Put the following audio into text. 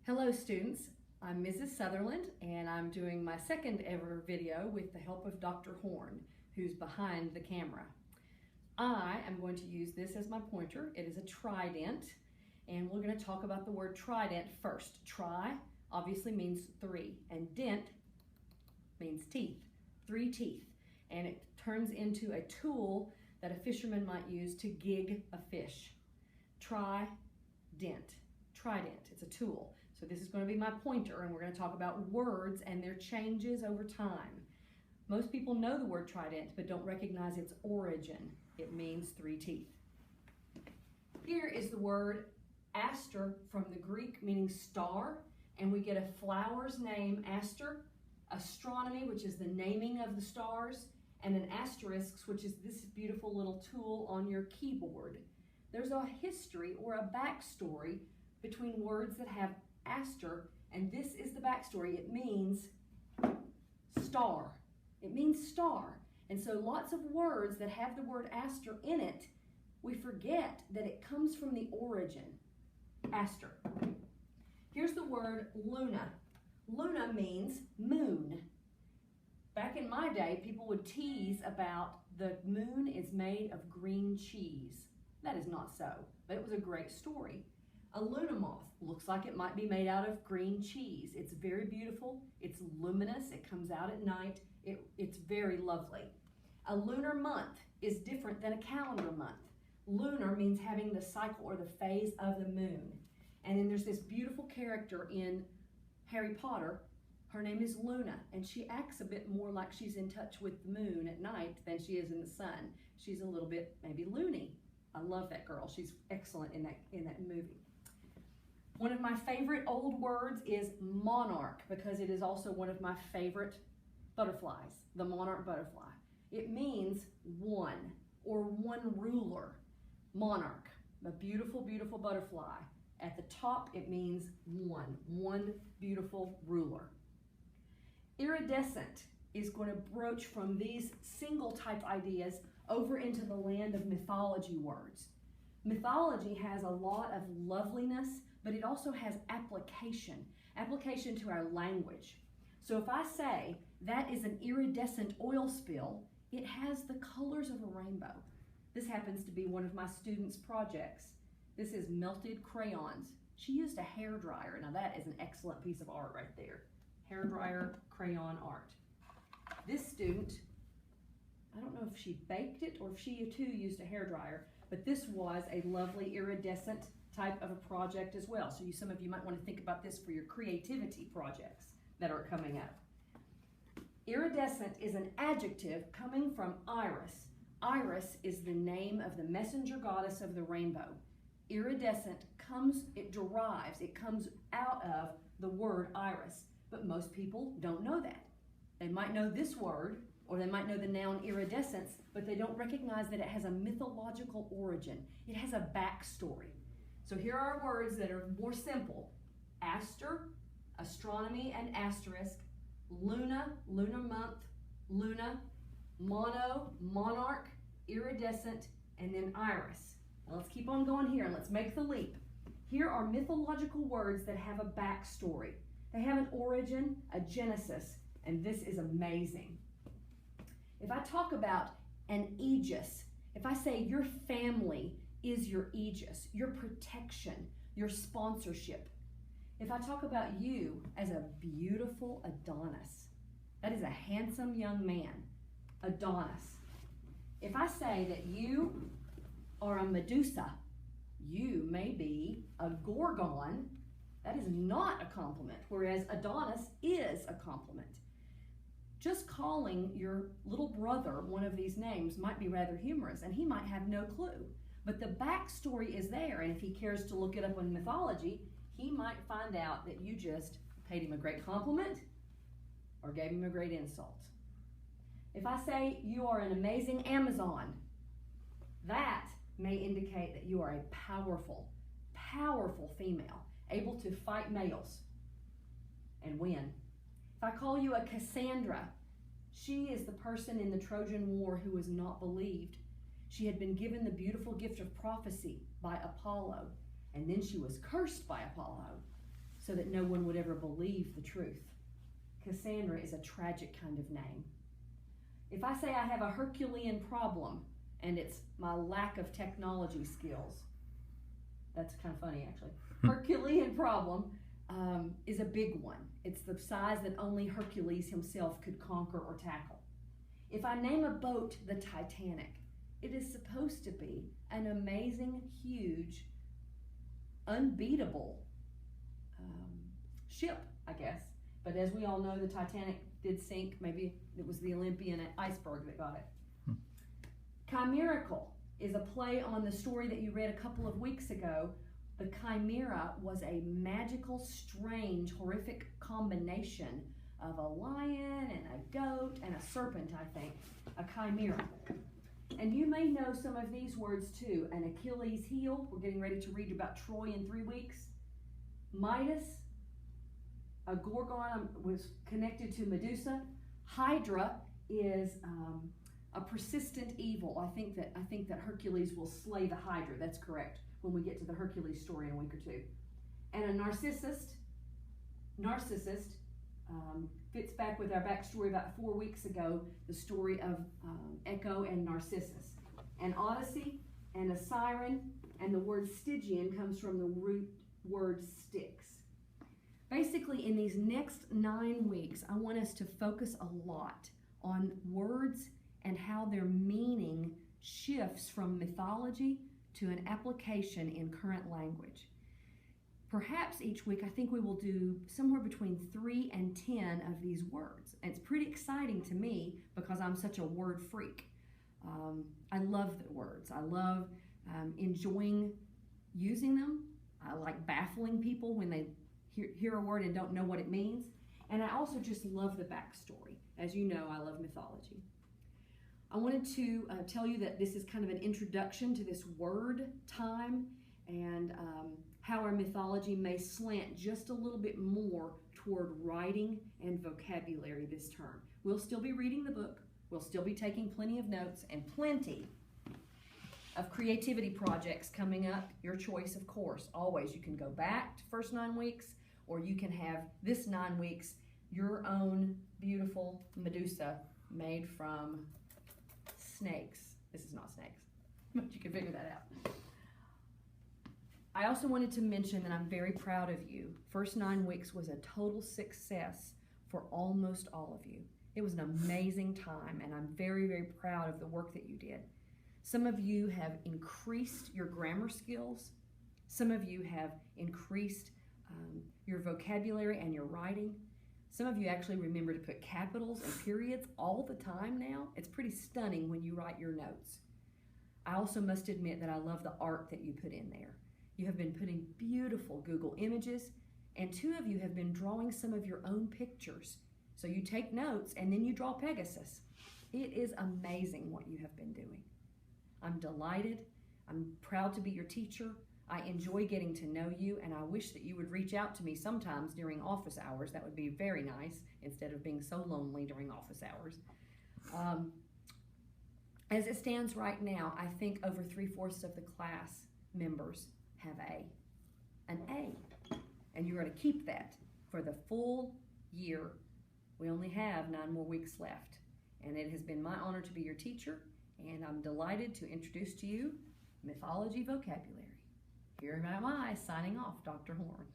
Hello students, I'm Mrs. Sutherland and I'm doing my second ever video with the help of Dr. Horn, who's behind the camera. I am going to use this as my pointer. It is a trident and we're going to talk about the word trident first. Tri obviously means three and dent means teeth, 3 teeth, and it turns into a tool that a fisherman might use to gig a fish. Trident, it's a tool. So this is going to be my pointer, and we're going to talk about words and their changes over time. Most people know the word trident, but don't recognize its origin. It means 3 teeth. Here is the word aster from the Greek, meaning star, and we get a flower's name, aster, astronomy, which is the naming of the stars, and an asterisk, which is this beautiful little tool on your keyboard. There's a history or a backstory between words that have aster, and this is the backstory. It means star. It means star. And so lots of words that have the word aster in it, we forget that it comes from the origin, aster. Here's the word luna. Luna means moon. Back in my day, people would tease about the moon is made of green cheese. That is not so, but it was a great story. A luna moth looks like it might be made out of green cheese. It's very beautiful. It's luminous. It comes out at night. It's very lovely. A lunar month is different than a calendar month. Lunar means having the cycle or the phase of the moon. And then there's this beautiful character in Harry Potter. Her name is Luna, and she acts a bit more like she's in touch with the moon at night than she is in the sun. She's a little bit maybe loony. I love that girl. She's excellent in that movie. One of my favorite old words is monarch, because it is also one of my favorite butterflies, the monarch butterfly. It means one or one ruler. Monarch, a beautiful, beautiful butterfly. At the top, it means one beautiful ruler. Iridescent is going to broach from these single type ideas over into the land of mythology words. Mythology has a lot of loveliness, but it also has application to our language. So if I say that is an iridescent oil spill, it has the colors of a rainbow. This happens to be one of my students' projects. This is melted crayons. She used a hairdryer. Now that is an excellent piece of art right there. Hairdryer crayon art. This student, I don't know if she baked it or if she too used a hairdryer, but this was a lovely iridescent type of a project as well. So some of you might want to think about this for your creativity projects that are coming up. Iridescent is an adjective coming from Iris. Iris is the name of the messenger goddess of the rainbow. Iridescent comes out of the word iris, but most people don't know that. They might know this word, or they might know the noun iridescence, but they don't recognize that it has a mythological origin. It has a backstory. So here are words that are more simple. Aster, astronomy and asterisk, luna, lunar month, luna, mono, monarch, iridescent, and then iris. Now let's keep on going here and let's make the leap. Here are mythological words that have a backstory. They have an origin, a genesis, and this is amazing. If I talk about an aegis, if I say your family is your aegis, your protection, your sponsorship. If I talk about you as a beautiful Adonis, that is a handsome young man, Adonis. If I say that you are a Medusa, you may be a Gorgon, that is not a compliment, whereas Adonis is a compliment. Just calling your little brother one of these names might be rather humorous, and he might have no clue. But the backstory is there, and if he cares to look it up in mythology, he might find out that you just paid him a great compliment or gave him a great insult. If I say you are an amazing Amazon, that may indicate that you are a powerful, powerful female, able to fight males and win. If I call you a Cassandra, she is the person in the Trojan War who was not believed. She had been given the beautiful gift of prophecy by Apollo, and then she was cursed by Apollo. so that no one would ever believe the truth. Cassandra is a tragic kind of name. If I say I have a Herculean problem and it's my lack of technology skills, that's kind of funny actually. Herculean problem is a big one. It's the size that only Hercules himself could conquer or tackle. If I name a boat the Titanic, it is supposed to be an amazing, huge, unbeatable ship, I guess. But as we all know, the Titanic did sink. Maybe it was the Olympian iceberg that got it. Chimerical is a play on the story that you read a couple of weeks ago. The chimera was a magical, strange, horrific combination of a lion and a goat and a serpent, I think. A chimera. And you may know some of these words too. An Achilles heel. We're getting ready to read about Troy in 3 weeks. Midas. A gorgon was connected to Medusa. Hydra is a persistent evil. I think that Hercules will slay the Hydra. That's correct when we get to the Hercules story in a week or two. And a narcissist fits back with our backstory about 4 weeks ago, the story of Echo and Narcissus. An Odyssey and a siren, and the word Stygian comes from the root word Styx. Basically, in these next 9 weeks, I want us to focus a lot on words and how their meaning shifts from mythology to an application in current language. Perhaps each week, I think we will do somewhere between 3 and 10 of these words. And it's pretty exciting to me because I'm such a word freak. I love the words. I love enjoying using them. I like baffling people when they hear a word and don't know what it means. And I also just love the backstory. As you know, I love mythology. I wanted to tell you that this is kind of an introduction to this word time and how our mythology may slant just a little bit more toward writing and vocabulary this term. We'll still be reading the book. We'll still be taking plenty of notes and plenty of creativity projects coming up. Your choice, of course. Always, you can go back to first 9 weeks, or you can have this 9 weeks your own beautiful Medusa made from snakes. This is not snakes, but you can figure that out. I also wanted to mention that I'm very proud of you. First 9 weeks was a total success for almost all of you. It was an amazing time, and I'm very, very proud of the work that you did. Some of you have increased your grammar skills. Some of you have increased your vocabulary and your writing. Some of you actually remember to put capitals and periods all the time now. It's pretty stunning when you write your notes. I also must admit that I love the art that you put in there. You have been putting beautiful Google images, and 2 of you have been drawing some of your own pictures. So you take notes and then you draw Pegasus. It is amazing what you have been doing. I'm delighted. I'm proud to be your teacher. I enjoy getting to know you, and I wish that you would reach out to me sometimes during office hours. That would be very nice, instead of being so lonely during office hours. As it stands right now, I think over 3/4 of the class members have an A. And you're going to keep that for the full year. We only have 9 more weeks left. And it has been my honor to be your teacher, and I'm delighted to introduce to you Mythology Vocabulary. Here am I, signing off, Dr. Horn.